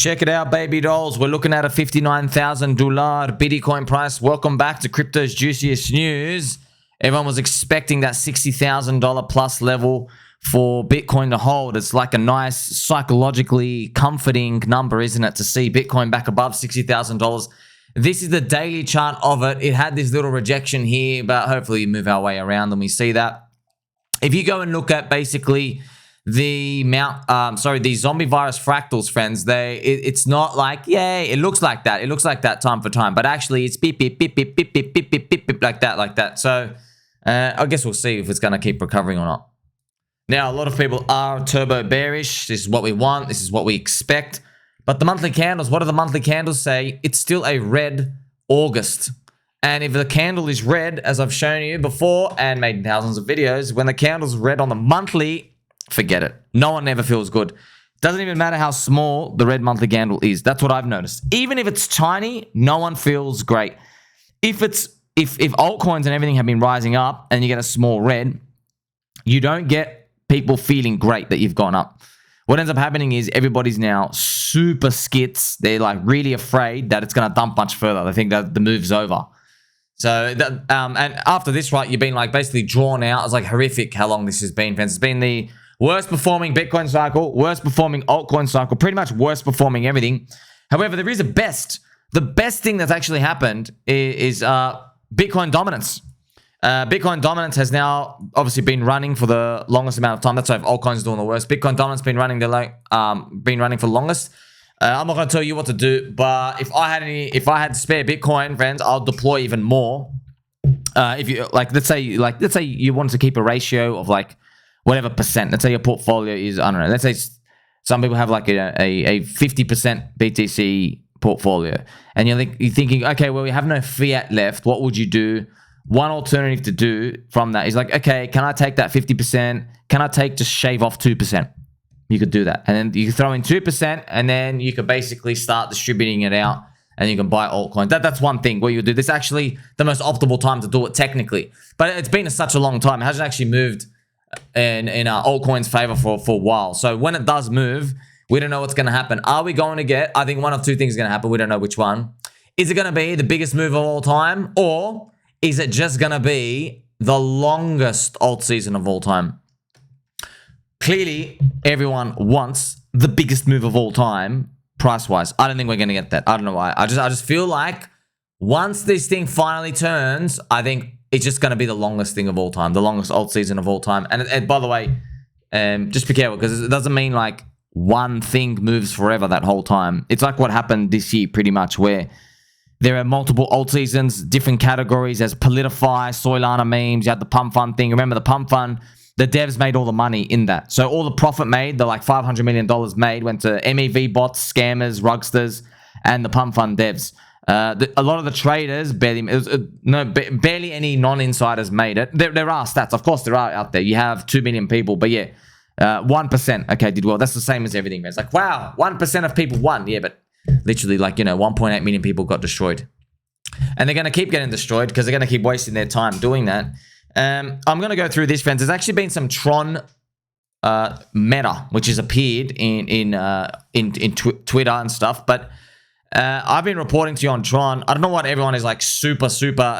Check it out, baby dolls. We're looking at a $59,000 Bitcoin price. Welcome back to Crypto's Juiciest News. Everyone was expecting that $60,000 plus level for Bitcoin to hold. It's like a nice, psychologically comforting number, isn't it, to see Bitcoin back above $60,000. This is the daily chart of it. It had this little rejection here, but hopefully we move our way around and we see that. If you go and look at basically the the zombie virus fractals, friends, it's not like, yay, it looks like that. It looks like that time for time, but actually it's beep, beep, beep, beep, beep, beep, beep, beep, beep, beep, like that. So I guess we'll see if it's going to keep recovering or not. Now, a lot of people are turbo bearish. This is what we want. This is what we expect. But the monthly candles, what do the monthly candles say? It's still a red August. And if the candle is red, as I've shown you before and made thousands of videos, when the candle's red on the monthly, forget it. No one ever feels good. Doesn't even matter how small the red monthly candle is. That's what I've noticed. Even if it's tiny, no one feels great. If altcoins and everything have been rising up and you get a small red, you don't get people feeling great that you've gone up. What ends up happening is everybody's now super skits. They're like really afraid that it's going to dump much further. They think that the move's over. So, and after this, right, you've been like basically drawn out. It's like horrific how long this has been, friends. It's been the worst performing Bitcoin cycle, worst performing altcoin cycle, pretty much worst performing everything. However, there is a best. The best thing that's actually happened is Bitcoin dominance. Bitcoin dominance has now obviously been running for the longest amount of time. That's why altcoins doing the worst. Bitcoin dominance been running for the longest. I'm not going to tell you what to do, but if I had spare Bitcoin, friends, I'll deploy even more. If you let's say you want to keep a ratio of like whatever percent. Let's say your portfolio is, I don't know. Let's say some people have like a 50% BTC portfolio, and you're thinking, okay, well, we have no fiat left. What would you do? One alternative to do from that is like, okay, can I take that 50%? Can I just shave off 2%? You could do that. And then you can throw in 2%, and then you could basically start distributing it out, and you can buy altcoins. That's one thing where you do. This is actually the most optimal time to do it technically. But it's been such a long time. It hasn't actually moved in altcoins' favor for a while. So when it does move, we don't know what's going to happen. Are we going to get, I think one of two things is going to happen. We don't know which one. Is it going to be the biggest move of all time, or is it just going to be the longest alt season of all time? Clearly, everyone wants the biggest move of all time, price-wise. I don't think we're going to get that. I don't know why. I just feel like once this thing finally turns, I think it's just going to be the longest thing of all time, the longest alt season of all time. And by the way, just be careful, because it doesn't mean like one thing moves forever that whole time. It's like what happened this year, pretty much, where there are multiple alt seasons, different categories. There's Politify, Soilana memes. You had the pump fund thing. Remember the pump fund? The devs made all the money in that. So all the profit made, the like $500 million made, went to MEV bots, scammers, rugsters, and the pump fund devs. A lot of the traders, barely any non-insiders made it. There are stats. Of course, there are out there. You have 2 million people, but yeah, 1%, okay, did well. That's the same as everything, man. It's like, wow, 1% of people won. Yeah, but literally, like, 1.8 million people got destroyed. And they're going to keep getting destroyed because they're going to keep wasting their time doing that. I'm going to go through this, friends. There's actually been some Tron meta, which has appeared in Twitter and stuff. But I've been reporting to you on Tron. I don't know what everyone is like super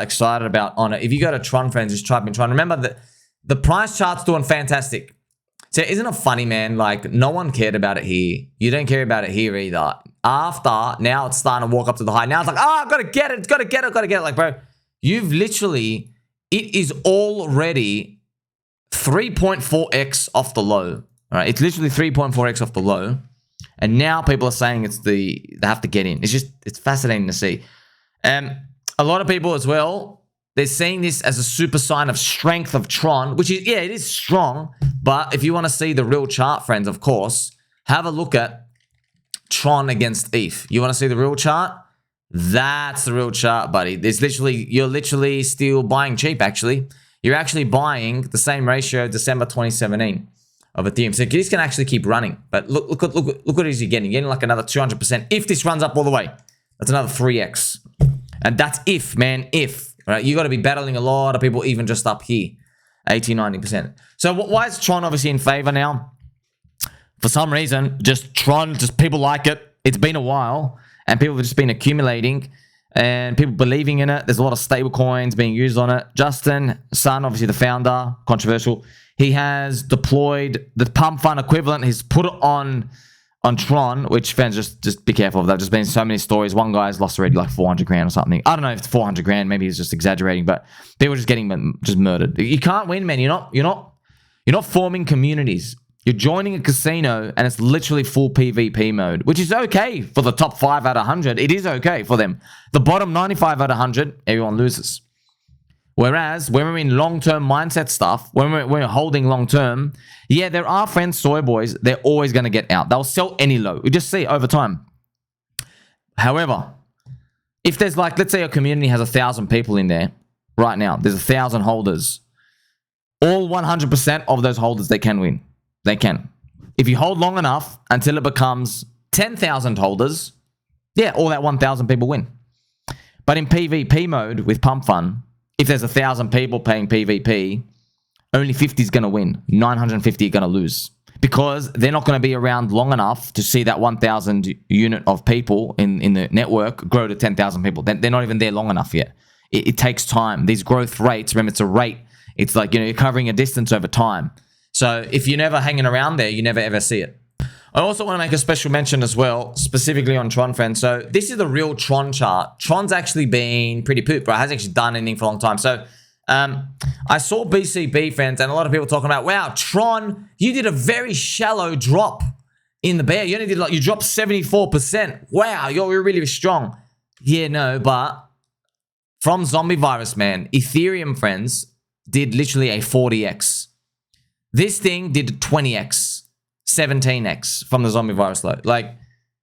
excited about on it. If you go to Tron, friends, just type in Tron. Remember that the price chart's doing fantastic. So isn't it funny, man? Like, no one cared about it here. You don't care about it here either. After, now it's starting to walk up to the high. Now it's like, oh, I've got to get it. It's got to get it. Got to get it. Like, bro, you've literally, it is already 3.4x off the low. All right, it's literally 3.4x off the low. And now people are saying they have to get in. It's fascinating to see. A lot of people as well, they're seeing this as a super sign of strength of Tron, which is, yeah, it is strong. But if you want to see the real chart, friends, of course, have a look at Tron against ETH. You want to see the real chart? That's the real chart, buddy. You're literally still buying cheap, actually. You're actually buying the same ratio December 2017 of Ethereum. So this can actually keep running. But look what it is you're getting. You're getting like another 200%. If this runs up all the way, that's another 3x. And that's if, man, if. Right? You got to be battling a lot of people even just up here. 80, 90%. So why is Tron obviously in favor now? For some reason, just Tron, just people like it. It's been a while, and people have just been accumulating, and people believing in it. There's a lot of stable coins being used on it. Justin Sun, obviously the founder, controversial. He has deployed the pump fund equivalent. He's put it on Tron, which fans just be careful of that. There's been so many stories. One guy's lost already like 400 grand or something. I don't know if it's 400 grand. Maybe he's just exaggerating, but people are just getting just murdered. You can't win, man. You're not forming communities. You're joining a casino, and it's literally full PvP mode, which is okay for the top 5 out of 100. It is okay for them. The bottom 95 out of 100, everyone loses. Whereas when we're in long-term mindset stuff, when we're holding long-term, yeah, there are friends, soy boys, they're always going to get out. They'll sell any low. We just see it over time. However, if there's like, let's say a community has 1,000 people in there right now, there's 1,000 holders. All 100% of those holders, they can win. They can. If you hold long enough until it becomes 10,000 holders, yeah, all that 1,000 people win. But in PvP mode with Pump Fund, if there's 1,000 people paying PvP, only 50 is going to win. 950 are going to lose. Because they're not going to be around long enough to see that 1,000 unit of people in the network grow to 10,000 people. They're not even there long enough yet. It takes time. These growth rates, remember, it's a rate. It's like, you're covering a distance over time. So if you're never hanging around there, you never ever see it. I also want to make a special mention as well, specifically on Tron, friends. So this is the real Tron chart. Tron's actually been pretty poop, bro. It hasn't actually done anything for a long time. So I saw BCB, friends, and a lot of people talking about, wow, Tron, you did a very shallow drop in the bear. You only did you dropped 74%. Wow, you're really strong. Yeah, no, but from zombie virus, man, Ethereum, friends, did literally a 40x. This thing did 20x. 17x from the zombie virus low. Like,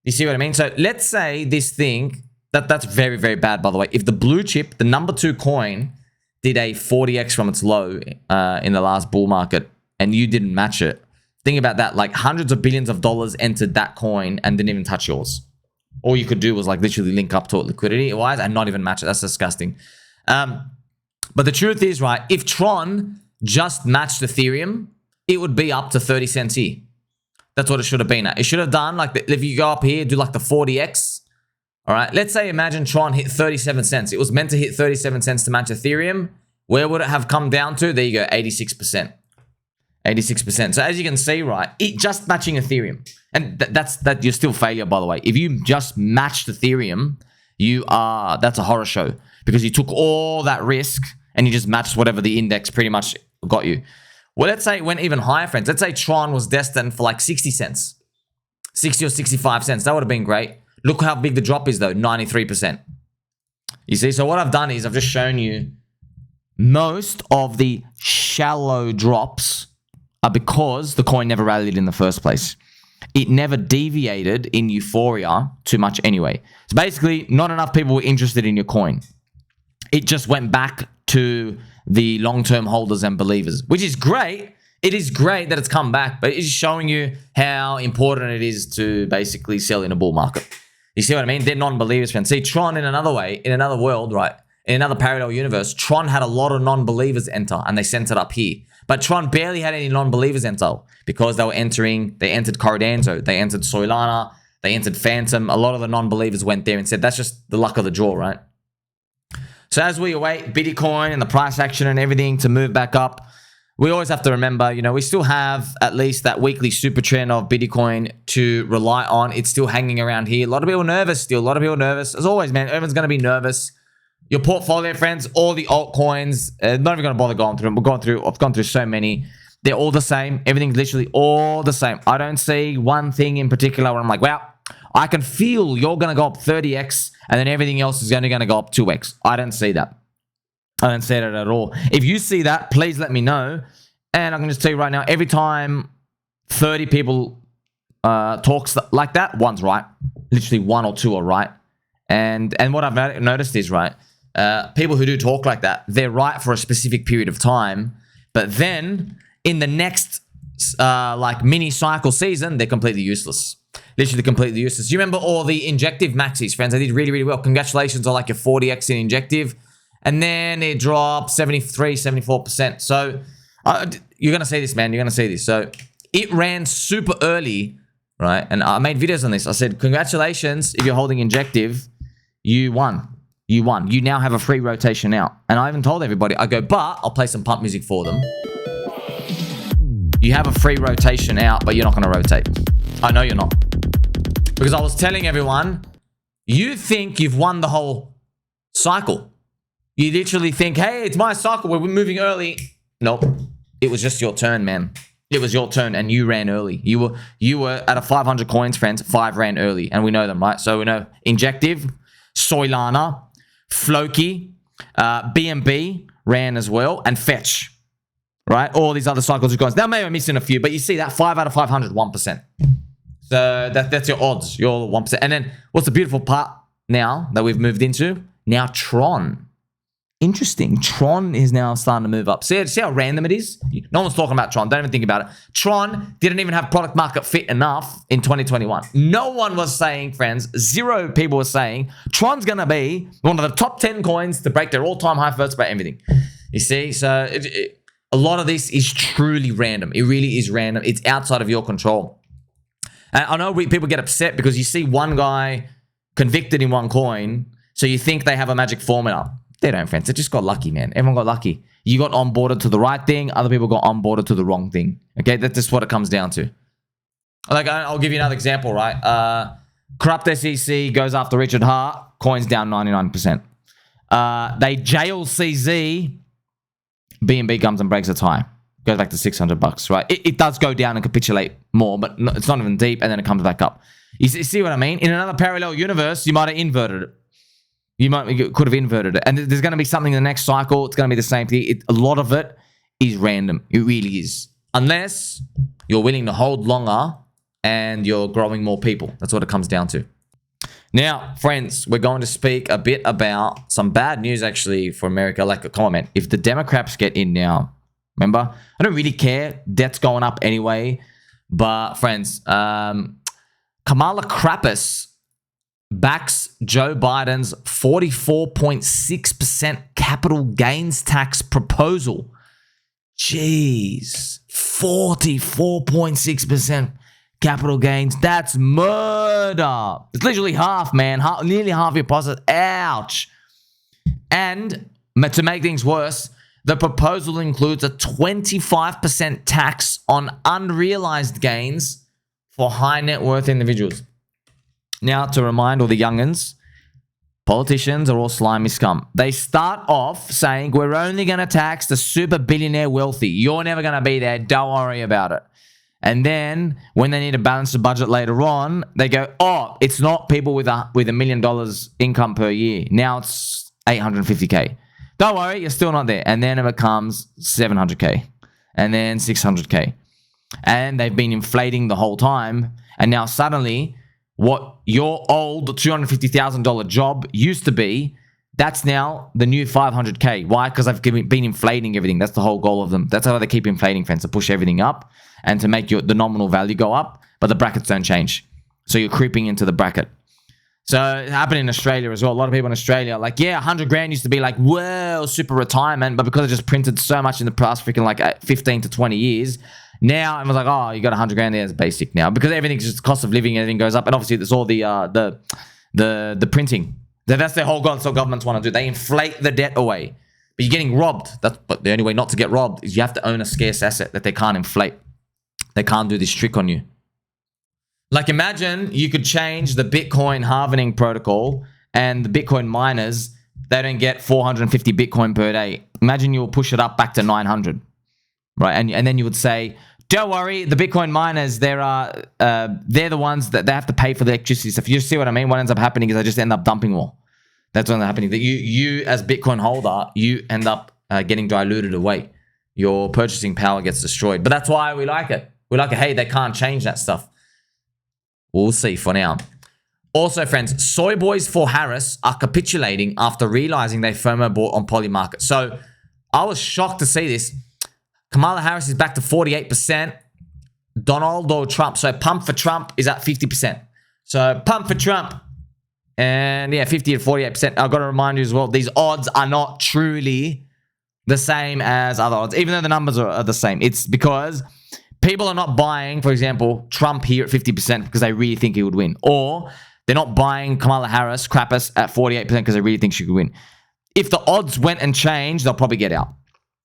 you see what I mean? So let's say this thing, that's very, very bad, by the way. If the blue chip, the number 2 coin, did a 40x from its low in the last bull market, and you didn't match it, think about that. Like, hundreds of billions of dollars entered that coin and didn't even touch yours. All you could do was like literally link up to it liquidity-wise and not even match it. That's disgusting. But the truth is, right, if Tron just matched Ethereum, it would be up to 30 cents here. That's what it should have been at. It should have done, like, if you go up here, do like the 40x. All right. Let's say, imagine Tron hit 37 cents. It was meant to hit 37 cents to match Ethereum. Where would it have come down to? There you go, 86%. 86%. So as you can see, right, it just matching Ethereum. And that's you're still failure, by the way. If you just matched Ethereum, that's a horror show. Because you took all that risk and you just matched whatever the index pretty much got you. Well, let's say it went even higher, friends. Let's say Tron was destined for like 60 cents. 60 or 65 cents. That would have been great. Look how big the drop is, though. 93%. You see? So what I've done is I've just shown you most of the shallow drops are because the coin never rallied in the first place. It never deviated in Euphoria too much anyway. So basically, not enough people were interested in your coin. It just went back to the long-term holders and believers, which is great. It is great that it's come back, but it's showing you how important it is to basically sell in a bull market. You see what I mean? They're non-believers, friends. See, Tron in another way, in another world, right? In another parallel universe, Tron had a lot of non-believers enter, and they sent it up here. But Tron barely had any non-believers enter because they entered Corridanzo, they entered Solana, they entered Phantom. A lot of the non-believers went there and said, that's just the luck of the draw, right? So as we await Bitcoin and the price action and everything to move back up, we always have to remember, we still have at least that weekly super trend of Bitcoin to rely on. It's still hanging around here. A lot of people nervous still. A lot of people nervous. As always, man, everyone's going to be nervous. Your portfolio, friends, all the altcoins, not even going to bother going through them. I've gone through so many. They're all the same. Everything's literally all the same. I don't see one thing in particular where I'm like, wow, I can feel you're going to go up 30x and then everything else is going to go up 2x. I don't see that. I don't see that at all. If you see that, please let me know. And I can just tell you right now, every time 30 people talks like that, one's right. Literally 1 or 2 are right. And what I've noticed is, right, people who do talk like that, they're right for a specific period of time. But then in the next like mini cycle season, they're completely useless. Literally completely useless. You remember all the Injective Maxis, friends? They did really, really well. Congratulations on like your 40x in Injective. And then it dropped 73, 74%. So you're going to see this, man. You're going to see this. So it ran super early, right? And I made videos on this. I said, congratulations if you're holding Injective, you won. You won. You now have a free rotation out. And I even told everybody, I go, but I'll play some pump music for them. You have a free rotation out, but you're not going to rotate. I know you're not. Because I was telling everyone, you think you've won the whole cycle. You literally think, hey, it's my cycle. We're moving early. Nope. It was just your turn, man. It was your turn and you ran early. You were at a 500 coins, friends. 5 ran early. And we know them, right? So we know Injective, Soilana, Floki, BNB ran as well, and Fetch. Right? All these other cycles of coins. Now, maybe I'm missing a few, but you see that 5 out of 500, 1%. So that's your odds. You're 1%. And then what's the beautiful part now that we've moved into? Now Tron. Interesting. Tron is now starting to move up. See how random it is? No one's talking about Tron. Don't even think about it. Tron didn't even have product market fit enough in 2021. No one was saying, friends, 0 people were saying Tron's going to be one of the top 10 coins to break their all-time high first by everything. You see? So a lot of this is truly random. It really is random. It's outside of your control. And I know people get upset because you see one guy convicted in one coin, so you think they have a magic formula. They don't, friends. They just got lucky, man. Everyone got lucky. You got onboarded to the right thing. Other people got onboarded to the wrong thing. Okay, that's just what it comes down to. Like, I'll give you another example, right? Corrupt SEC goes after Richard Hart. Coin's down 99%. They jail CZ. BNB comes and breaks its high. Goes back to $600, right? It does go down and capitulate more, but it's not even deep, and then it comes back up. You see what I mean? In another parallel universe, you might have inverted it. You could have inverted it. And there's going to be something in the next cycle. It's going to be the same thing. A lot of it is random. It really is. Unless you're willing to hold longer and you're growing more people. That's what it comes down to. Now, friends, we're going to speak a bit about some bad news, actually, for America. Like a comment. If the Democrats get in now, remember, I don't really care. Debt's going up anyway. But, friends, Kamala Harris backs Joe Biden's 44.6% capital gains tax proposal. Jeez. 44.6% capital gains. That's murder. It's literally half, man. Nearly half your profit. Ouch. And to make things worse, the proposal includes a 25% tax on unrealized gains for high net worth individuals. Now, to remind all the youngins, politicians are all slimy scum. They start off saying, we're only going to tax the super billionaire wealthy. You're never going to be there. Don't worry about it. And then when they need to balance the budget later on, they go, oh, it's not people with $1 million income per year. Now it's 850K. Don't worry, you're still not there. And then it becomes 700K. And then 600K. And they've been inflating the whole time. And now suddenly, what your old $250,000 job used to be, that's now the new 500K. Why? Because I've been inflating everything. That's the whole goal of them. That's how they keep inflating, friends, to push everything up and to make the nominal value go up, but the brackets don't change. So you're creeping into the bracket. So it happened in Australia as well. A lot of people in Australia are like, yeah, 100 grand used to be like, well, super retirement, but because it just printed so much in the past freaking like 15 to 20 years, now everyone's like, oh, you got 100 grand there as basic now, because everything's just cost of living, everything goes up, and obviously there's all the printing. That's their whole goal. That's what governments want to do. They inflate the debt away, but you're getting robbed. But the only way not to get robbed is you have to own a scarce asset that they can't inflate. They can't do this trick on you. Like, imagine you could change the Bitcoin halvening protocol, and the Bitcoin miners, they don't get 450 Bitcoin per day. Imagine you'll push it up back to 900, right? And then you would say, don't worry, the Bitcoin miners, they're the ones that they have to pay for the electricity stuff. You see what I mean? What ends up happening is they just end up dumping more. That's what's happening. That you as Bitcoin holder, you end up getting diluted away. Your purchasing power gets destroyed. But that's why we like it. We like it. Hey, they can't change that stuff. We'll see for now. Also, friends, soy boys for Harris are capitulating after realizing they FOMO bought on Poly Market. So I was shocked to see this. Kamala Harris is back to 48%. Donald Trump. So pump for Trump is at 50%. So pump for Trump. And yeah, 50 to 48%. I've got to remind you as well, these odds are not truly the same as other odds, even though the numbers are the same. It's because People are not buying, for example, Trump here at 50% because they really think he would win. Or they're not buying Kamala Harris, Krappus, at 48% because they really think she could win. If the odds went and changed, they'll probably get out.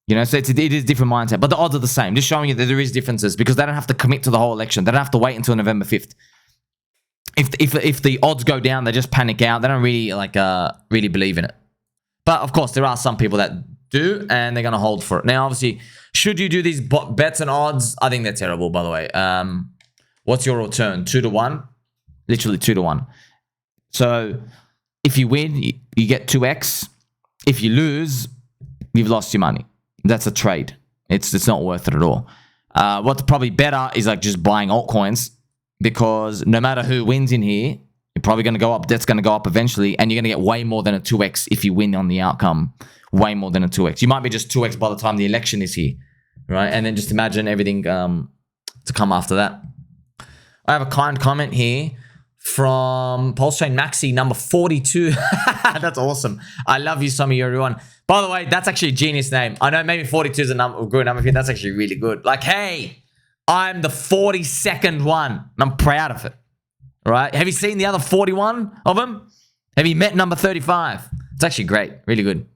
You know, so it is a different mindset. But the odds are the same. Just showing you that there is differences because they don't have to commit to the whole election. They don't have to wait until November 5th. If the odds go down, they just panic out. They don't really, really believe in it. But, of course, there are some people that do, and they're going to hold for it. Now, obviously, should you do these bets and odds? I think they're terrible, by the way. What's your return? 2 to 1? Literally 2 to 1. So, if you win, you get 2x. If you lose, you've lost your money. That's a trade. It's not worth it at all. What's probably better is like just buying altcoins because no matter who wins in here, you're probably going to go up. That's going to go up eventually, and you're going to get way more than a 2x if you win on the outcome. Way more than a 2x. You might be just 2x by the time the election is here, right? And then just imagine everything to come after that. I have a kind comment here from PulseChain Maxi, number 42. That's awesome. I love you, some of you, everyone. By the way, that's actually a genius name. I know maybe 42 is a good number for you. That's actually really good. Like, hey, I'm the 42nd one. And I'm proud of it, right? Have you seen the other 41 of them? Have you met number 35? It's actually great. Really good.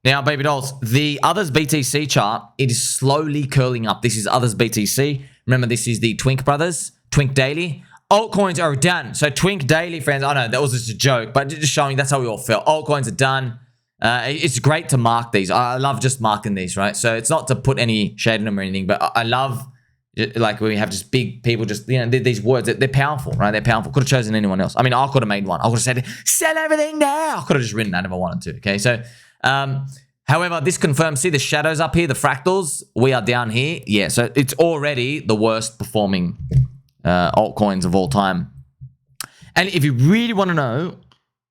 Now, baby dolls, the Others BTC chart, it is slowly curling up. This is Others BTC. Remember, this is the Twink brothers, Twink Daily. Altcoins are done. So Twink Daily, friends, I know that was just a joke, but just showing that's how we all feel. Altcoins are done. It's great to mark these. I love just marking these, right? So it's not to put any shade in them or anything, but I love like when we have just big people just, you know, these words, they're powerful, right? They're powerful. Could have chosen anyone else. I mean, I could have made one. I could have said, sell everything now. I could have just written that if I wanted to, okay? So, however, this confirms, see the shadows up here, the fractals, we are down here. Yeah, so it's already the worst performing altcoins of all time. And if you really want to know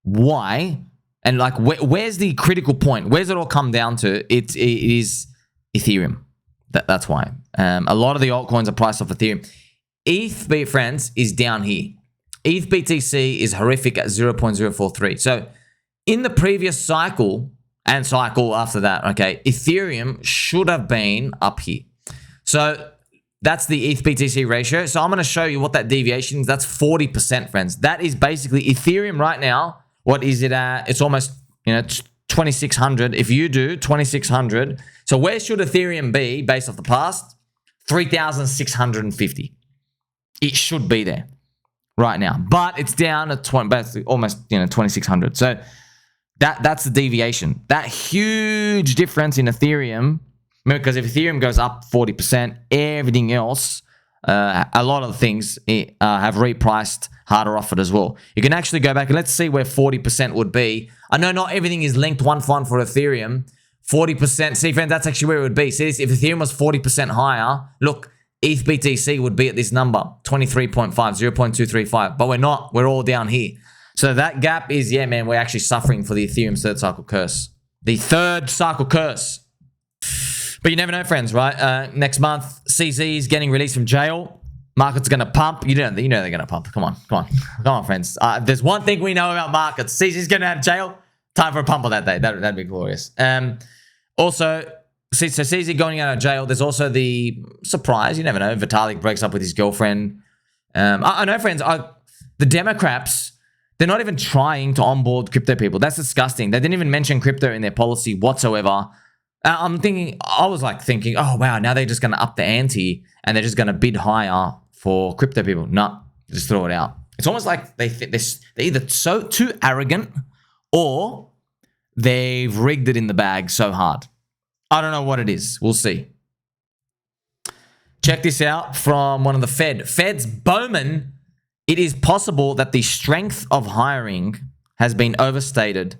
why, and like where's the critical point, where's it all come down to, it is Ethereum. That's why. A lot of the altcoins are priced off Ethereum. ETH, friends, is down here. ETH BTC is horrific at 0.043. So in the previous cycle, and cycle after that, okay, Ethereum should have been up here. So that's the ETH BTC ratio. So I'm going to show you what that deviation is. That's 40%, friends. That is basically Ethereum right now. What is it at? It's almost, 2,600. If you do 2,600, so where should Ethereum be based off the past? 3,650. It should be there right now, but it's down at almost 2,600. So that's the deviation. That huge difference in Ethereum, because if Ethereum goes up 40%, everything else, a lot of things have repriced harder off it as well. You can actually go back and let's see where 40% would be. I know not everything is linked one for one for Ethereum. 40%, see friends, that's actually where it would be. See, if Ethereum was 40% higher, look, ETH BTC would be at this number, 23.5, 0.235, but we're not. We're all down here. So that gap is, yeah, man, we're actually suffering for the Ethereum third cycle curse. The third cycle curse. But you never know, friends, right? Next month, CZ is getting released from jail. Markets are going to pump. You know they're going to pump. Come on, friends. There's one thing we know about markets. CZ's going to have jail. Time for a pump on that day. That'd be glorious. Also, so CZ going out of jail. There's also the surprise. You never know. Vitalik breaks up with his girlfriend. I know, friends. The Democrats, they're not even trying to onboard crypto people. That's disgusting. They didn't even mention crypto in their policy whatsoever. I was thinking, oh, wow, now they're just going to up the ante and they're just going to bid higher for crypto people. No, just throw it out. It's almost like they're either too arrogant or they've rigged it in the bag so hard. I don't know what it is. We'll see. Check this out from one of the Fed's Bowman. It is possible that the strength of hiring has been overstated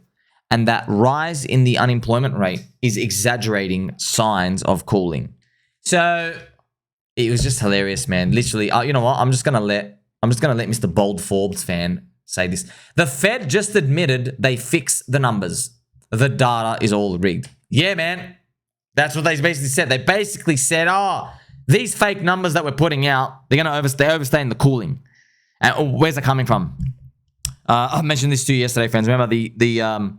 and that rise in the unemployment rate is exaggerating signs of cooling. So it was just hilarious, man. Literally, you know what? I'm just gonna let Mr. Bold Forbes fan say this. The Fed just admitted they fixed the numbers. The data is all rigged. Yeah, man. That's what they basically said. They basically said, oh, these fake numbers that we're putting out, they're gonna overstay in the cooling. And where's that coming from? I mentioned this to you yesterday, friends. Remember the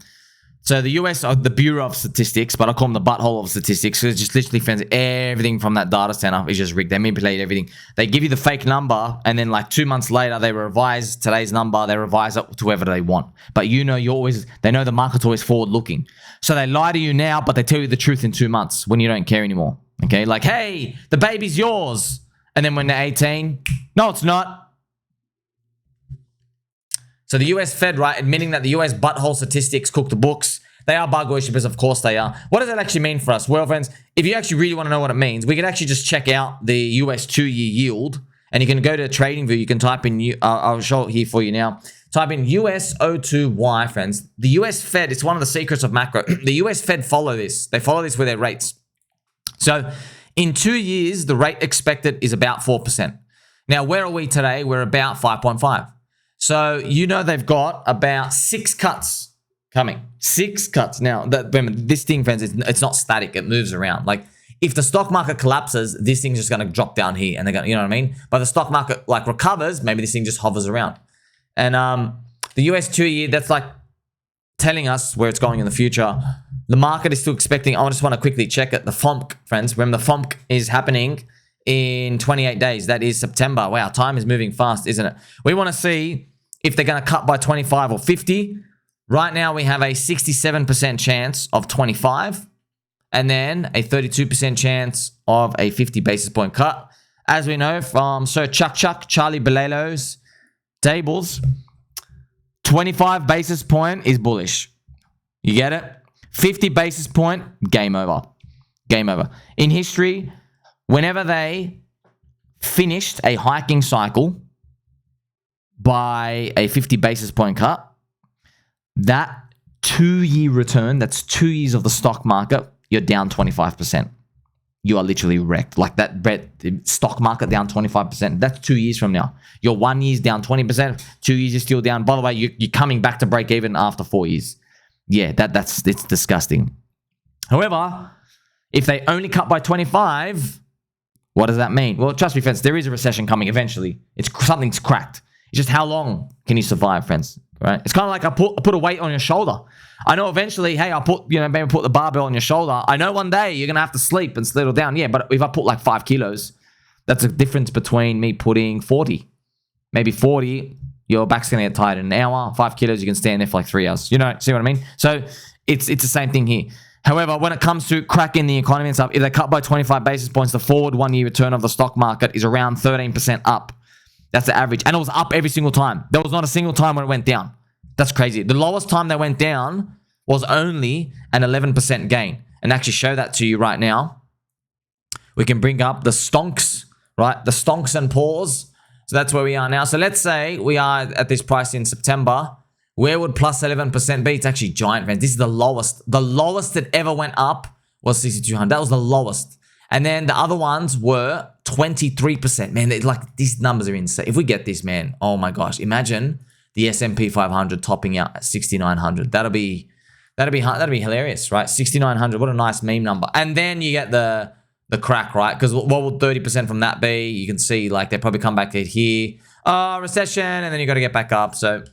So the US are the Bureau of Statistics, but I call them the butthole of statistics. So it's just literally friends, everything from that data center is just rigged. They manipulate everything. They give you the fake number, and then like 2 months later, they revise today's number. They revise it to whoever they want. But you know, they know the market's always forward looking. So they lie to you now, but they tell you the truth in 2 months when you don't care anymore. Okay, like, hey, the baby's yours. And then when they're 18, no, it's not. So the US Fed, right, admitting that the US butthole statistics cook the books. They are bug worshippers, of course they are. What does that actually mean for us? Well, friends, if you actually really want to know what it means, we can actually just check out the US 2-year yield. And you can go to TradingView. You can type in, I'll show it here for you now. Type in US02Y, friends. The US Fed, it's one of the secrets of macro. The US Fed follow this. They follow this with their rates. So in 2 years, the rate expected is about 4%. Now, where are we today? We're about 5.5. So, you know, they've got about 6 cuts coming. 6 cuts. Now, remember, this thing, friends, it's not static. It moves around. Like, if the stock market collapses, this thing's just going to drop down here. And they're going to, you know what I mean? But the stock market, like, recovers, maybe this thing just hovers around. And the US 2-year, that's like telling us where it's going in the future. The market is still expecting, I just want to quickly check it. The FOMC, friends. Remember, the FOMC is happening in 28 days. That is September. Wow, time is moving fast, isn't it? We want to see if they're going to cut by 25 or 50. Right now, we have a 67% chance of 25 and then a 32% chance of a 50 basis point cut. As we know from Sir Chuck, Charlie Belelo's tables, 25 basis point is bullish. You get it? 50 basis point, game over. Game over. In history, whenever they finished a hiking cycle by a 50 basis point cut, that 2-year return, that's 2 years of the stock market, you're down 25%. You are literally wrecked. Like that stock market down 25%. That's 2 years from now. Your 1 year's down 20%. 2 years is still down. By the way, you're coming back to break even after 4 years. Yeah, it's disgusting. However, if they only cut by 25, what does that mean? Well, trust me, friends, there is a recession coming eventually. Something's cracked. It's just how long can you survive, friends? Right? It's kind of like I put a weight on your shoulder. I know eventually, hey, maybe put the barbell on your shoulder. I know one day you're gonna have to sleep and settle down. Yeah, but if I put like 5 kilos, that's a difference between me putting 40, maybe 40. Your back's gonna get tired in an hour. 5 kilos, you can stand there for like 3 hours. You know, see what I mean? So it's the same thing here. However, when it comes to cracking the economy and stuff, if they cut by 25 basis points, the forward 1 year return of the stock market is around 13% up. That's the average. And it was up every single time. There was not a single time when it went down. That's crazy. The lowest time they went down was only an 11% gain. And actually show that to you right now. We can bring up the stonks, right? The stonks and paws. So that's where we are now. So let's say we are at this price in September. Where would plus 11% be? It's actually giant, man. This is the lowest. The lowest that ever went up was 6,200. That was the lowest. And then the other ones were 23%. Man, like these numbers are insane. If we get this, man, oh my gosh. Imagine the S&P 500 topping out at 6,900. That'll be hilarious, right? 6,900. What a nice meme number. And then you get the crack, right? Because what would 30% from that be? You can see like they probably come back to here. Recession, and then you got to get back up. So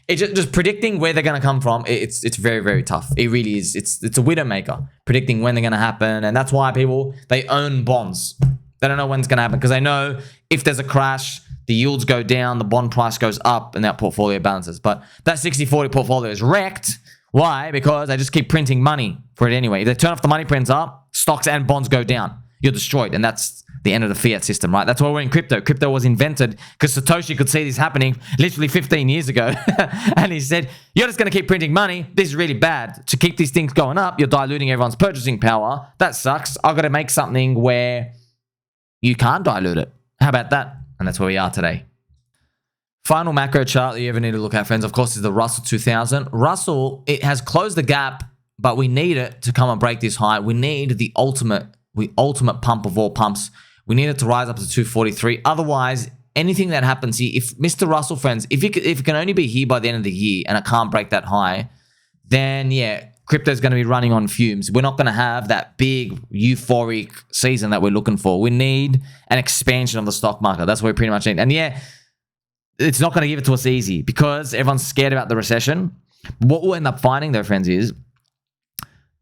it's just predicting where they're going to come from. It's very, very tough. It really is. It's a widowmaker, predicting when they're going to happen. And that's why they own bonds. They don't know when it's going to happen because they know if there's a crash, the yields go down, the bond price goes up, and that portfolio balances. But that 60-40 portfolio is wrecked. Why? Because they just keep printing money for it anyway. If they turn off the money prints up, stocks and bonds go down. You're destroyed. And that's the end of the fiat system, right? That's why we're in crypto. Crypto was invented because Satoshi could see this happening literally 15 years ago. And he said, you're just going to keep printing money. This is really bad. To keep these things going up, you're diluting everyone's purchasing power. That sucks. I've got to make something where you can't dilute it. How about that? And that's where we are today. Final macro chart that you ever need to look at, friends, of course, is the Russell 2000. Russell, it has closed the gap, but we need it to come and break this high. We need the ultimate pump of all pumps. We need it to rise up to 243. Otherwise, anything that happens here, if Mr. Russell, friends, if it can only be here by the end of the year and it can't break that high, then yeah, crypto is going to be running on fumes. We're not going to have that big euphoric season that we're looking for. We need an expansion of the stock market. That's what we pretty much need. And yeah, it's not going to give it to us easy because everyone's scared about the recession. What we'll end up finding though, friends, is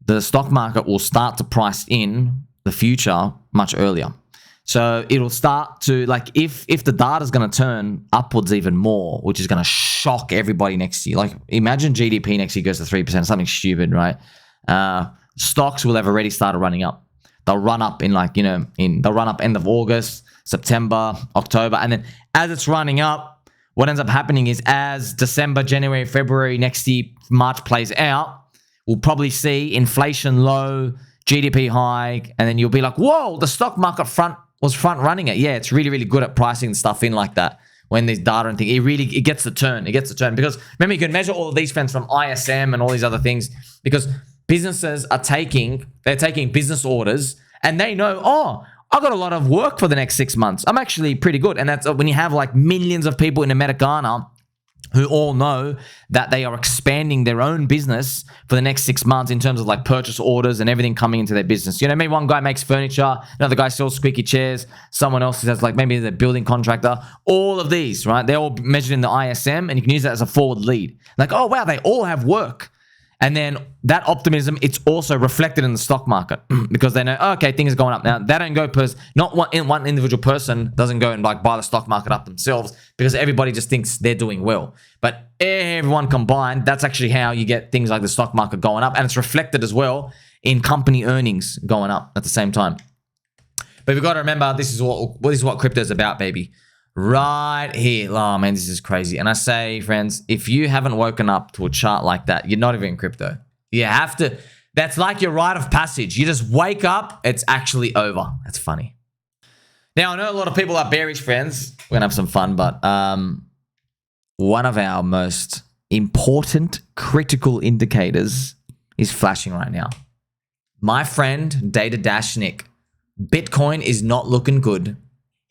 the stock market will start to price in the future much earlier. So it'll start to, like, if the data is going to turn upwards even more, which is going to shock everybody next year. Like, imagine GDP next year goes to 3%, something stupid, right? Stocks will have already started running up. They'll run up in, like, they'll run up end of August, September, October. And then as it's running up, what ends up happening is as December, January, February next year, March plays out, we'll probably see inflation low, GDP high, and then you'll be like, whoa, the stock market was front running it. Yeah, it's really, really good at pricing stuff in like that. When there's data and things, it gets the turn. It gets the turn. Because remember, you can measure all of these trends from ISM and all these other things, because businesses are taking business orders and they know, oh, I got a lot of work for the next 6 months. I'm actually pretty good. And that's when you have like millions of people in Americana who all know that they are expanding their own business for the next 6 months in terms of like purchase orders and everything coming into their business. You know, maybe one guy makes furniture, another guy sells squeaky chairs, someone else has like maybe the building contractor. All of these, right? They're all measured in the ISM, and you can use that as a forward lead. Like, oh wow, they all have work. And then that optimism, it's also reflected in the stock market because they know, oh, okay, things are going up now. They don't go not one individual person doesn't go and like buy the stock market up themselves because everybody just thinks they're doing well. But everyone combined, that's actually how you get things like the stock market going up, and it's reflected as well in company earnings going up at the same time. But we've got to remember, this is what crypto is about, baby. Right here. Oh man, this is crazy. And I say, friends, if you haven't woken up to a chart like that, you're not even in crypto. You have to. That's like your rite of passage. You just wake up, it's actually over. That's funny. Now, I know a lot of people are bearish, friends. We're gonna have some fun, but one of our most important critical indicators is flashing right now. My friend, Data Dash Nick, Bitcoin is not looking good.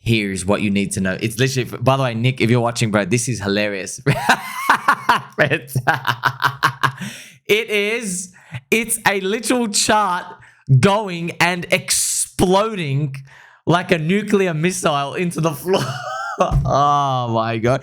Here's what you need to know. It's literally, by the way, Nick, if you're watching, bro, this is hilarious. It's a literal chart going and exploding like a nuclear missile into the floor. Oh my God.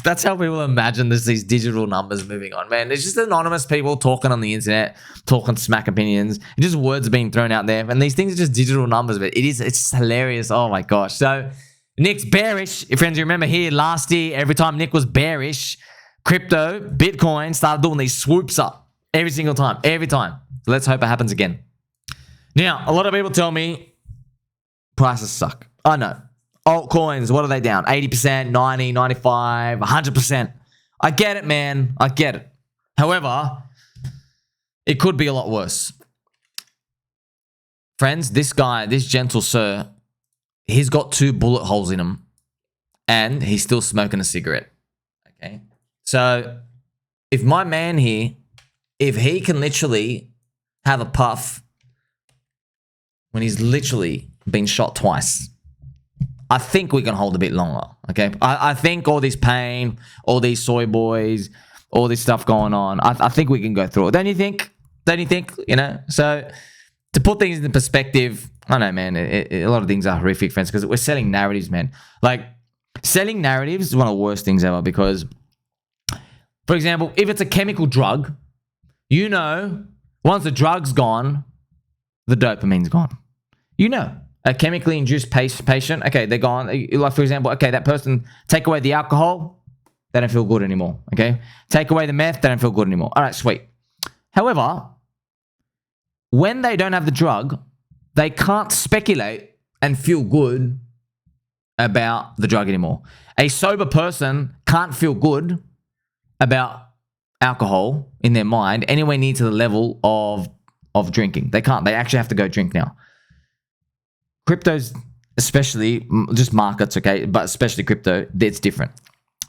That's how people imagine these digital numbers moving on, man. It's just anonymous people talking on the internet, talking smack opinions. It's just words being thrown out there. And these things are just digital numbers, but it's just hilarious. Oh my gosh. So Nick's bearish. If friends, you remember here last year, every time Nick was bearish, crypto, Bitcoin started doing these swoops up every single time, every time. So let's hope it happens again. Now, a lot of people tell me prices suck. I know. Altcoins, what are they down? 80%, 90, 95, 100%. I get it, man. I get it. However, it could be a lot worse. Friends, this guy, this gentle sir, he's got 2 bullet holes in him and he's still smoking a cigarette. Okay. So if my man here, if he can literally have a puff when he's literally been shot twice, I think we can hold a bit longer, okay? I think all this pain, all these soy boys, all this stuff going on, I think we can go through it. Don't you think? Don't you think? You know? So to put things into perspective, I know, man, a lot of things are horrific, friends, because we're selling narratives, man. Like, selling narratives is one of the worst things ever because, for example, if it's a chemical drug, you know, once the drug's gone, the dopamine's gone. You know. A chemically induced patient, okay, they're gone. Like, for example, okay, that person, take away the alcohol, they don't feel good anymore, okay? Take away the meth, they don't feel good anymore. All right, sweet. However, when they don't have the drug, they can't speculate and feel good about the drug anymore. A sober person can't feel good about alcohol in their mind anywhere near to the level of drinking. They can't. They actually have to go drink now. Cryptos, especially, just markets, okay, but especially crypto, it's different.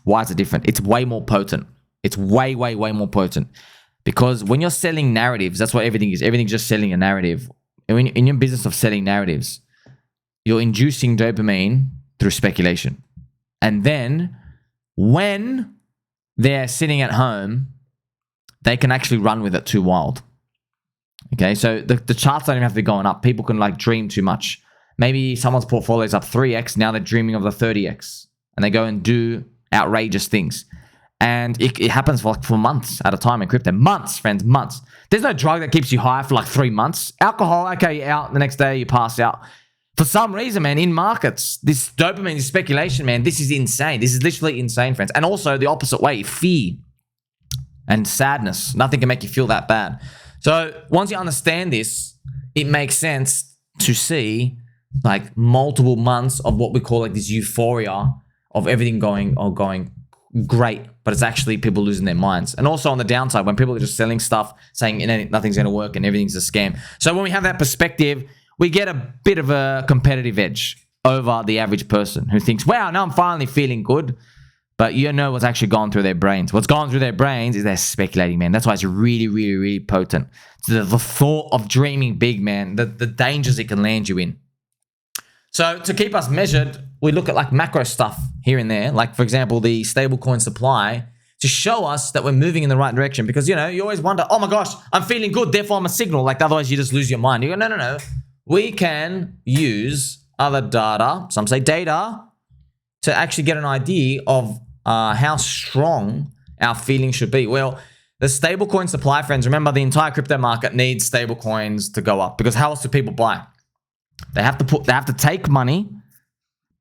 Why is it different? It's way more potent. It's way, way, way more potent. Because when you're selling narratives, that's what everything is. Everything's just selling a narrative. And in your business of selling narratives, you're inducing dopamine through speculation. And then when they're sitting at home, they can actually run with it too wild. Okay, so the charts don't even have to be going up. People can like dream too much. Maybe someone's portfolio is up 3x. Now they're dreaming of the 30x. And they go and do outrageous things. And it happens for months at a time in crypto. Months, friends, months. There's no drug that keeps you high for like 3 months. Alcohol, okay, you're out. The next day, you pass out. For some reason, man, in markets, this dopamine, this speculation, man, this is insane. This is literally insane, friends. And also the opposite way, fear and sadness. Nothing can make you feel that bad. So once you understand this, it makes sense to see like multiple months of what we call like this euphoria of everything going great, but it's actually people losing their minds. And also on the downside, when people are just selling stuff, saying nothing's going to work and everything's a scam. So when we have that perspective, we get a bit of a competitive edge over the average person who thinks, wow, now I'm finally feeling good. But you know what's actually gone through their brains. What's gone through their brains is they're speculating, man. That's why it's really, really, really potent. So the thought of dreaming big, man, the dangers it can land you in. So to keep us measured, we look at like macro stuff here and there. Like, for example, the stablecoin supply to show us that we're moving in the right direction. Because, you know, you always wonder, oh my gosh, I'm feeling good, therefore I'm a signal. Like, otherwise you just lose your mind. You go, no. We can use other data, some say data, to actually get an idea of how strong our feeling should be. Well, the stablecoin supply, friends, remember the entire crypto market needs stablecoins to go up. Because how else do people buy? They have to take money,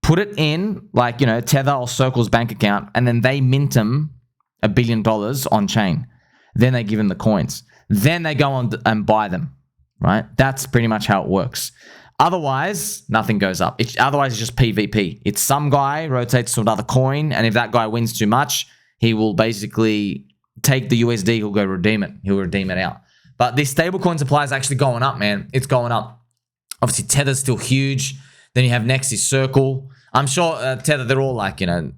put it in like, you know, Tether or Circle's bank account, and then they mint them $1 billion on chain. Then they give them the coins. Then they go on and buy them, right? That's pretty much how it works. Otherwise, nothing goes up. Otherwise, it's just PvP. It's some guy rotates to another coin, and if that guy wins too much, he will basically take the USD, he'll go redeem it. He'll redeem it out. But this stablecoin supply is actually going up, man. It's going up. Obviously, Tether's still huge. Then you have next is Circle. I'm sure Tether, they're all like, you know,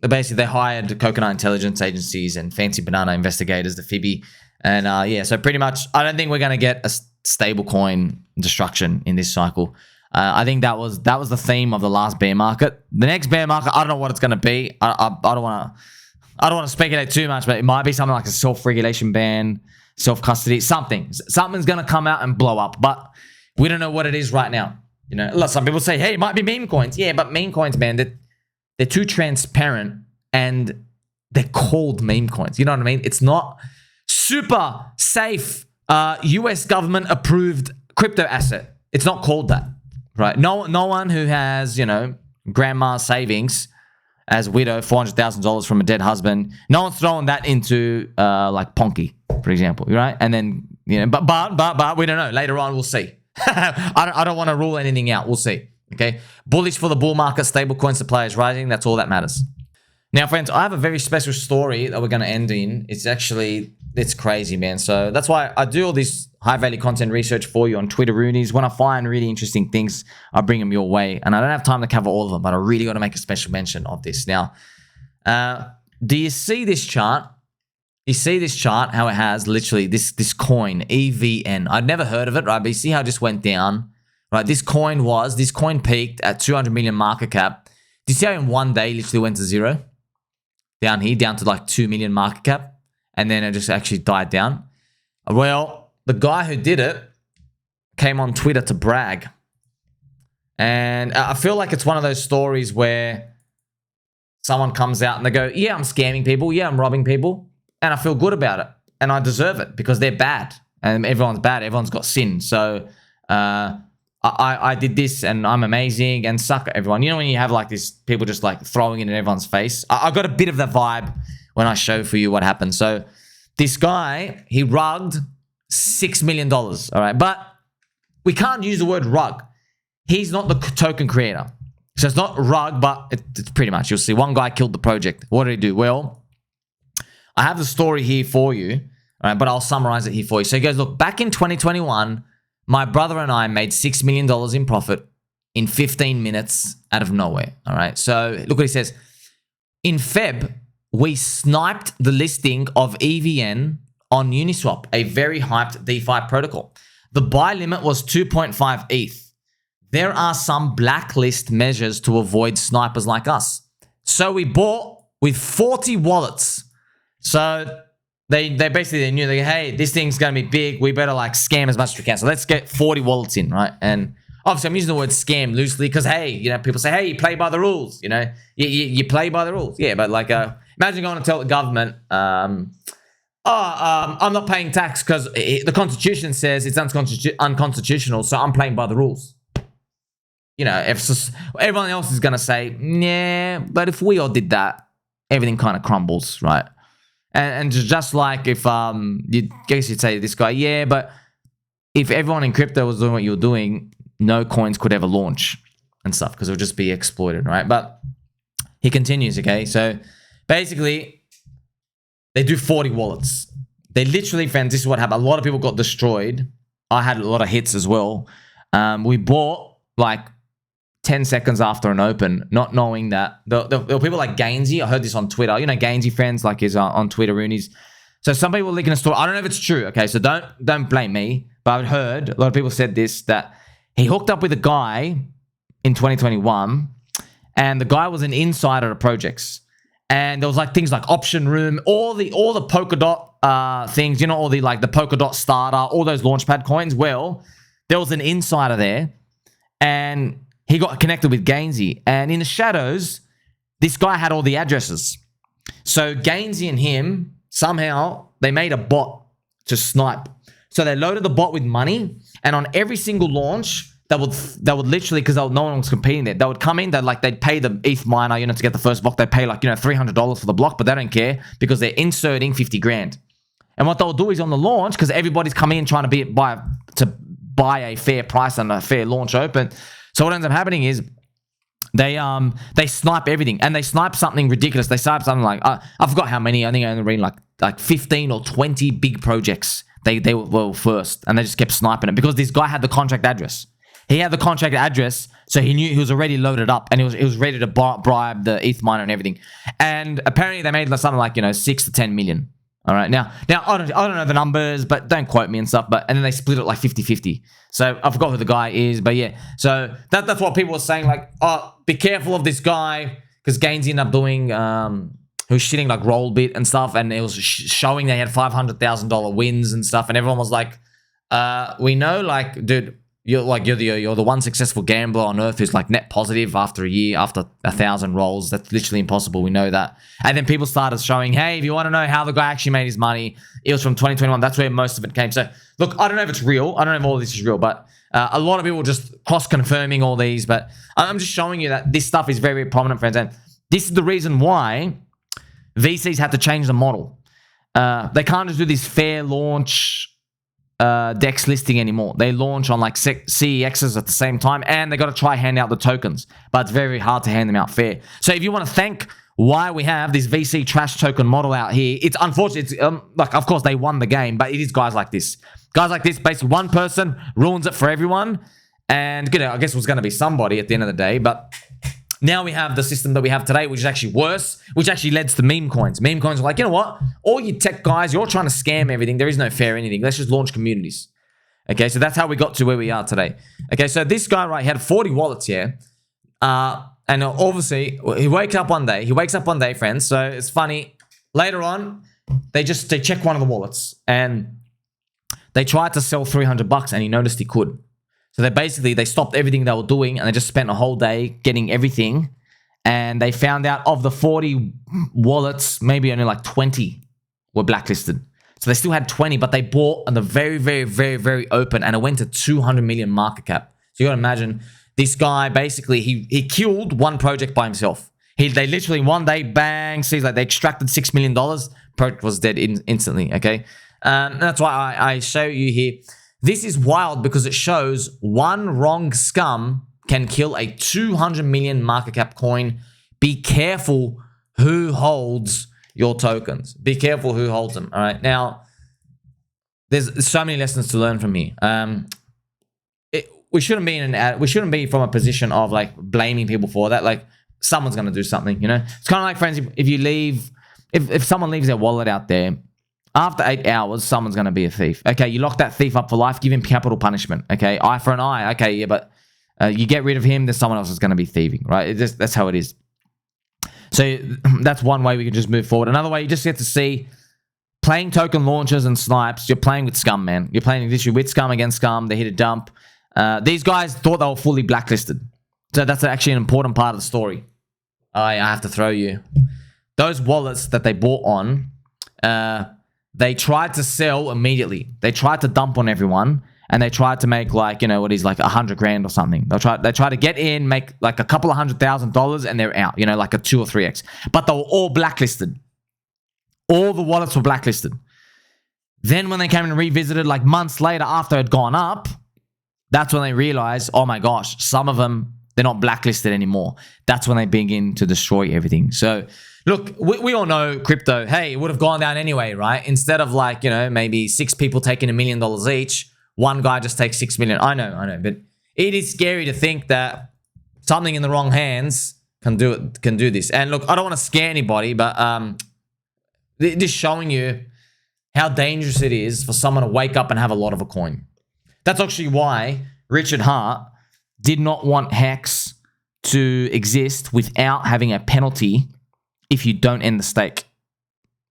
basically they hired coconut intelligence agencies and fancy banana investigators, the Phoebe. And yeah, so pretty much, I don't think we're going to get a stablecoin destruction in this cycle. I think that was the theme of the last bear market. The next bear market, I don't know what it's going to be. I don't want to speculate too much, but it might be something like a self-regulation ban, self-custody, something. Something's going to come out and blow up, but we don't know what it is right now. You know, some people say, hey, it might be meme coins. Yeah, but meme coins, man, they're too transparent and they're called meme coins. You know what I mean? It's not super safe US government approved crypto asset. It's not called that, right? No one who has, you know, grandma's savings as a widow, $400,000 from a dead husband. No one's throwing that into like Ponky, for example, right? And then, you know, but we don't know. Later on, we'll see. I don't want to rule anything out. We'll see. Okay. Bullish for the bull market. Stablecoin supply is rising. That's all that matters. Now, friends, I have a very special story that we're going to end in. It's crazy, man. So that's why I do all this high-value content research for you on Twitter Roonies. When I find really interesting things, I bring them your way. And I don't have time to cover all of them, but I really got to make a special mention of this. Now, do you see this chart? You see this chart, how it has literally this coin, EVN. I'd never heard of it, right? But you see how it just went down, right? This coin peaked at 200 million market cap. Do you see how in one day literally went to zero? Down here, down to like 2 million market cap. And then it just actually died down. Well, the guy who did it came on Twitter to brag. And I feel like it's one of those stories where someone comes out and they go, yeah, I'm scamming people. Yeah, I'm robbing people. And I feel good about it. And I deserve it because they're bad. And everyone's bad. Everyone's got sin. So I did this and I'm amazing and suck at everyone. You know when you have like this, people just like throwing it in everyone's face? I got a bit of that vibe when I show for you what happened. So this guy, he rugged $6 million. All right. But we can't use the word rug. He's not the token creator. So it's not rug, but it's pretty much. You'll see one guy killed the project. What did he do? Well, I have the story here for you, all right, but I'll summarize it here for you. So he goes, look, back in 2021, my brother and I made $6 million in profit in 15 minutes out of nowhere. All right. So look what he says. In Feb, we sniped the listing of EVN on Uniswap, a very hyped DeFi protocol. The buy limit was 2.5 ETH. There are some blacklist measures to avoid snipers like us. So we bought with 40 wallets. So they knew, hey, this thing's going to be big. We better like scam as much as we can. So let's get 40 wallets in, right? And obviously I'm using the word scam loosely because, hey, you know, people say, hey, you play by the rules. You know, you play by the rules. Yeah, but like Imagine going to tell the government, I'm not paying tax because the Constitution says it's unconstitutional, so I'm playing by the rules. You know, if everyone else is going to say, yeah, but if we all did that, everything kind of crumbles, right? And just like if, you guess you'd say to this guy, yeah, but if everyone in crypto was doing what you were doing, no coins could ever launch and stuff because it would just be exploited, right? But he continues, okay? So basically, they do 40 wallets. They literally, friends, this is what happened. A lot of people got destroyed. I had a lot of hits as well. We bought like 10 seconds after an open, not knowing that there were people like Gainsey. I heard this on Twitter. You know, Gainsey, friends, like is on Twitter Roonies. So some people leaking a story. I don't know if it's true. Okay, so don't blame me. But I've heard a lot of people said this, that he hooked up with a guy in 2021, and the guy was an insider of projects. And there was like things like option room, all the Polkadot things, you know, all the like the Polkadot starter, all those launchpad coins. Well, there was an insider there, and he got connected with Gainsey. And in the shadows, this guy had all the addresses. So Gainsey and him, somehow, they made a bot to snipe. So they loaded the bot with money, and on every single launch, they would literally, because no one was competing there, they would come in, they'd pay the ETH miner, you know, to get the first block. They'd pay like, you know, $300 for the block, but they don't care because they're inserting 50 grand. And what they'll do is on the launch, because everybody's coming in trying to buy a fair price and a fair launch open. So what ends up happening is they snipe everything, and they snipe something ridiculous. They snipe something like I forgot how many. I think I only read like 15 or 20 big projects. They were first, and they just kept sniping it because this guy had the contract address. He had the contract address, so he knew he was already loaded up, and he was ready to bribe the ETH miner and everything. And apparently they made something like, you know, 6 to 10 million. All right, now I don't know the numbers, but don't quote me and stuff. But and then they split it like 50-50. So I forgot who the guy is, but yeah. So that's what people were saying, like, oh, be careful of this guy, because Gainsey ended up doing he was shitting like Rollbit and stuff, and it was showing they had $500,000 wins and stuff, and everyone was like, we know, like, dude, you're the one successful gambler on earth who's like net positive after a year, after 1,000 rolls. That's literally impossible. We know that. And then people started showing, hey, if you want to know how the guy actually made his money, it was from 2021. That's where most of it came. So look, I don't know if it's real. I don't know if all of this is real, but a lot of people just cross-confirming all these. But I'm just showing you that this stuff is very, very prominent, friends. And this is the reason why VCs had to change the model. They can't just do this fair launch DEX listing anymore. They launch on like CEXs at the same time, and they got to try hand out the tokens, but it's very, very hard to hand them out fair. So if you want to thank why we have this VC trash token model out here, it's unfortunate. It's, like, of course they won the game, but it is guys like this. Guys like this, basically one person ruins it for everyone, and you know, I guess it was going to be somebody at the end of the day, but now we have the system that we have today, which is actually worse, which actually leads to meme coins. Meme coins are like, you know what? All you tech guys, you're trying to scam everything. There is no fair anything. Let's just launch communities. Okay, so that's how we got to where we are today. Okay, so this guy, right, he had 40 wallets here. And obviously, he wakes up one day, friends. So it's funny. Later on, they check one of the wallets, and they tried to sell $300, and he noticed he could. So they stopped everything they were doing, and they just spent a whole day getting everything. And they found out of the 40 wallets, maybe only like 20 were blacklisted. So they still had 20, but they bought on the very, very, very, very open, and it went to 200 million market cap. So you got to imagine this guy, basically, he killed one project by himself. They literally one day, bang, sees like they extracted $6 million. Project was dead instantly, okay? That's why I show you here. This is wild because it shows one wrong scum can kill a 200 million market cap coin. Be careful who holds your tokens. Be careful who holds them. All right. Now, there's so many lessons to learn from here. We shouldn't be from a position of like blaming people for that. Like, someone's going to do something, you know? It's kind of like, friends, if someone leaves their wallet out there, after 8 hours, someone's going to be a thief. Okay, you lock that thief up for life, give him capital punishment. Okay, eye for an eye. Okay, yeah, but you get rid of him, there's someone else that's going to be thieving, right? That's how it is. So that's one way we can just move forward. Another way, you just get to see playing token launches and snipes. You're playing with scum, man. You're playing literally with scum against scum. They hit a dump. These guys thought they were fully blacklisted. So that's actually an important part of the story. I have to throw you those wallets that they bought on, they tried to sell immediately. They tried to dump on everyone, and they tried to make like, you know, what is like 100 grand or something. They try to get in, make like a couple of $100,000, and they're out, you know, like a 2 or 3x. But they were all blacklisted. All the wallets were blacklisted. Then when they came and revisited like months later after it had gone up, that's when they realized, oh my gosh, some of them, they're not blacklisted anymore. That's when they begin to destroy everything. So look, we all know crypto, hey, it would have gone down anyway, right? Instead of like, you know, maybe 6 people taking $1 million each, one guy just takes 6 million. I know, but it is scary to think that something in the wrong hands can do this. And look, I don't want to scare anybody, but just showing you how dangerous it is for someone to wake up and have a lot of a coin. That's actually why Richard Hart did not want HEX to exist without having a penalty if you don't end the stake.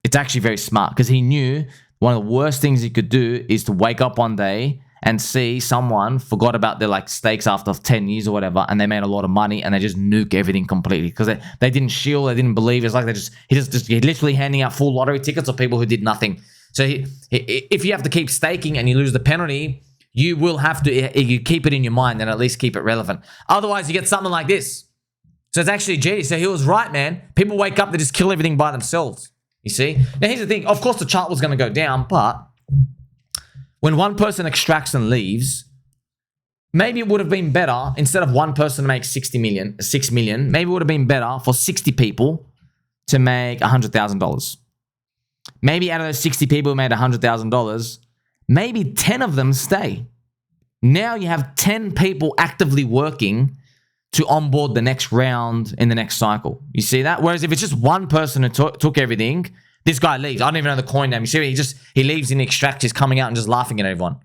It's actually very smart because he knew one of the worst things he could do is to wake up one day and see someone forgot about their like stakes after 10 years or whatever, and they made a lot of money and they just nuke everything completely because they didn't shield, they didn't believe. It's like he literally handing out full lottery tickets of people who did nothing. So if you have to keep staking and you lose the penalty, you will have to, you keep it in your mind and at least keep it relevant. Otherwise, you get something like this. So it's actually Gerry. So he was right, man. People wake up, they just kill everything by themselves. You see? Now, here's the thing. Of course, the chart was going to go down, but when one person extracts and leaves, maybe it would have been better, instead of one person to make 6 million, maybe it would have been better for 60 people to make $100,000. Maybe out of those 60 people who made $100,000, maybe 10 of them stay. Now you have 10 people actively working to onboard the next round in the next cycle. You see that? Whereas if it's just one person who took everything, this guy leaves. I don't even know the coin name. You see, he leaves in the extract, he's coming out and just laughing at everyone.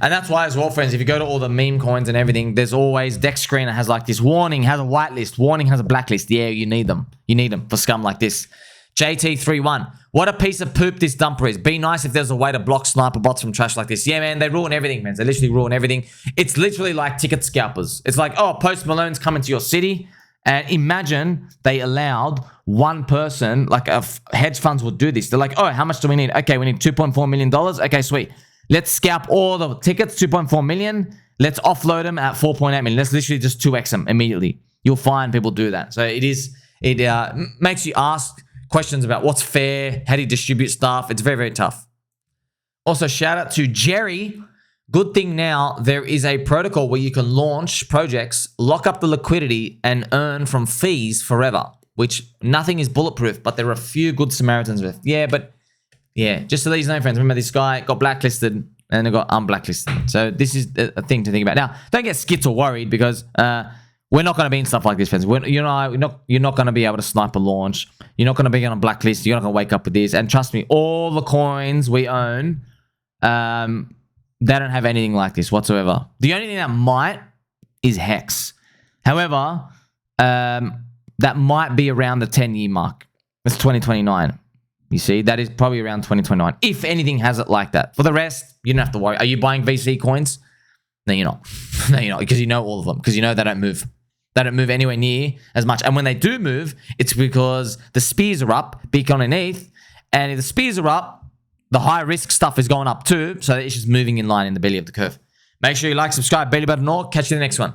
And that's why as well, friends, if you go to all the meme coins and everything, there's always Dex Screener has like this warning, has a whitelist, warning has a blacklist. Yeah, you need them. You need them for scum like this. JT31, what a piece of poop this dumper is. Be nice if there's a way to block sniper bots from trash like this. Yeah, man, they ruin everything, man. They literally ruin everything. It's literally like ticket scalpers. It's like, oh, Post Malone's coming to your city. And imagine they allowed one person, like hedge funds would do this. They're like, oh, how much do we need? Okay, we need $2.4 million. Okay, sweet. Let's scalp all the tickets, 2.4 million. Let's offload them at 4.8 million. Let's literally just 2x them immediately. You'll find people do that. So it makes you ask questions about what's fair, how do you distribute stuff. It's very, very tough. Also, shout out to Gerry. Good thing now, there is a protocol where you can launch projects, lock up the liquidity, and earn from fees forever, which nothing is bulletproof, but there are a few good Samaritans with. Yeah, but yeah, just to let you know, friends, remember this guy got blacklisted and it got unblacklisted. So this is a thing to think about. Now, don't get skits or worried because we're not going to be in stuff like this, friends. You're not going to be able to snipe a launch. You're not going to be on a blacklist. You're not going to wake up with this. And trust me, all the coins we own, they don't have anything like this whatsoever. The only thing that might is HEX. However, that might be around the 10-year mark. It's 2029. You see, that is probably around 2029. If anything has it like that. For the rest, you don't have to worry. Are you buying VC coins? No, you're not. No, you're not. Because you know all of them. Because you know they don't move. They don't move anywhere near as much. And when they do move, it's because the spears are up, Bitcoin and ETH. And if the spears are up, the high risk stuff is going up too. So it's just moving in line in the belly of the curve. Make sure you like, subscribe, belly button, or catch you in the next one.